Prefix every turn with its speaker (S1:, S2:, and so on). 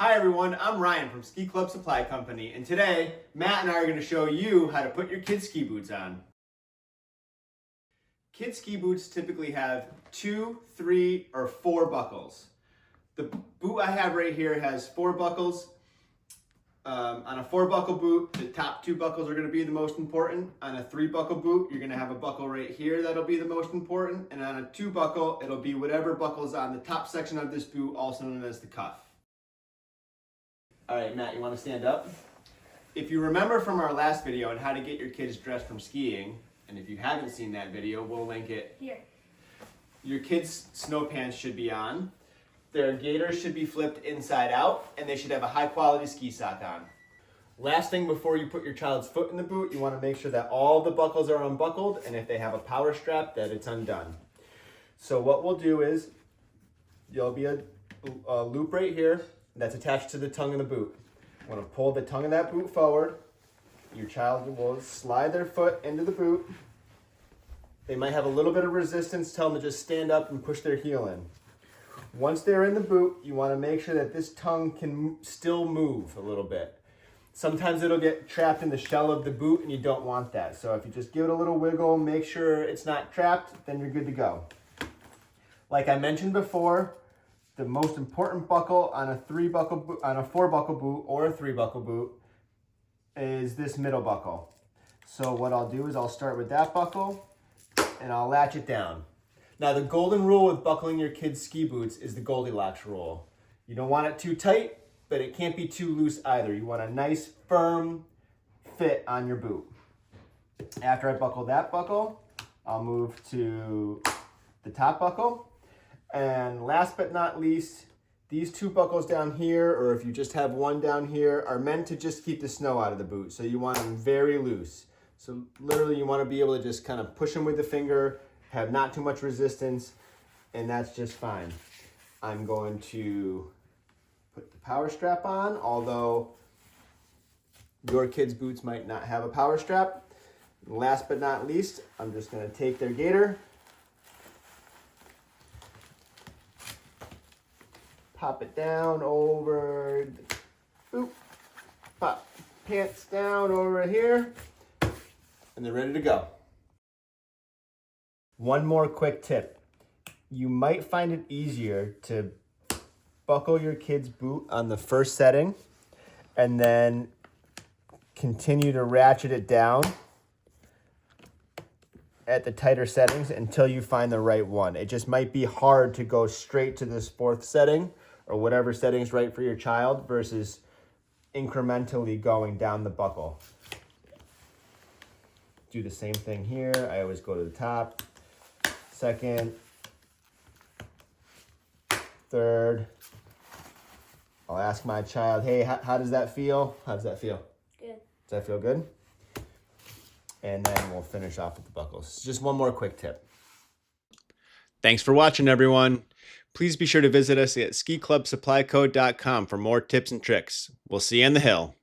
S1: Hi everyone, I'm Ryan from Ski Club Supply Company, and today Matt and I are going to show you how to put your kids' ski boots on. Kids' ski boots typically have 2, 3, or 4 buckles. The boot I have right here has 4 buckles. On a 4 buckle boot, the top 2 buckles are going to be the most important. On a 3 buckle boot, you're going to have a buckle right here that'll be the most important. And on a 2 buckle, it'll be whatever buckle is on the top section of this boot, also known as the cuff. All right, Matt, you want to stand up? If you remember from our last video on how to get your kids dressed from skiing, and if you haven't seen that video, we'll link it
S2: here.
S1: Your kids' snow pants should be on. Their gaiters should be flipped inside out, and they should have a high quality ski sock on. Last thing before you put your child's foot in the boot, you want to make sure that all the buckles are unbuckled, and if they have a power strap, that it's undone. So what we'll do is, there'll be a loop right here that's attached to the tongue of the boot. You want to pull the tongue of that boot forward. Your child will slide their foot into the boot. They might have a little bit of resistance. Tell them to just stand up and push their heel in. Once they're in the boot, you want to make sure that this tongue can still move a little bit. Sometimes it'll get trapped in the shell of the boot and you don't want that. So if you just give it a little wiggle, make sure it's not trapped, then you're good to go. Like I mentioned before, the most important buckle on a 4 buckle boot or a 3 buckle boot is this middle buckle. So what I'll do is I'll start with that buckle and I'll latch it down. Now the golden rule with buckling your kids' ski boots is the Goldilocks rule. You don't want it too tight, but it can't be too loose either. You want a nice firm fit on your boot. After I buckle that buckle, I'll move to the top buckle. And last but not least, these 2 buckles down here, or if you just have one down here, are meant to just keep the snow out of the boot. So you want them very loose. So literally you want to be able to just kind of push them with the finger, have not too much resistance, and that's just fine. I'm going to put the power strap on, although your kids' boots might not have a power strap. And last but not least, I'm just going to take their gaiter, pop it down over, boop, pop pants down over here, and they're ready to go. One more quick tip. You might find it easier to buckle your kid's boot on the first setting and then continue to ratchet it down at the tighter settings until you find the right one. It just might be hard to go straight to this 4th setting or whatever setting's right for your child versus incrementally going down the buckle. Do the same thing here. I always go to the top, 2nd, 3rd. I'll ask my child, hey, how does that feel? How does that feel?
S2: Good.
S1: Does that feel good? And then we'll finish off with the buckles. Just one more quick tip. Thanks for watching, everyone. Please be sure to visit us at skiclubsupplyco.com for more tips and tricks. We'll see you on the hill.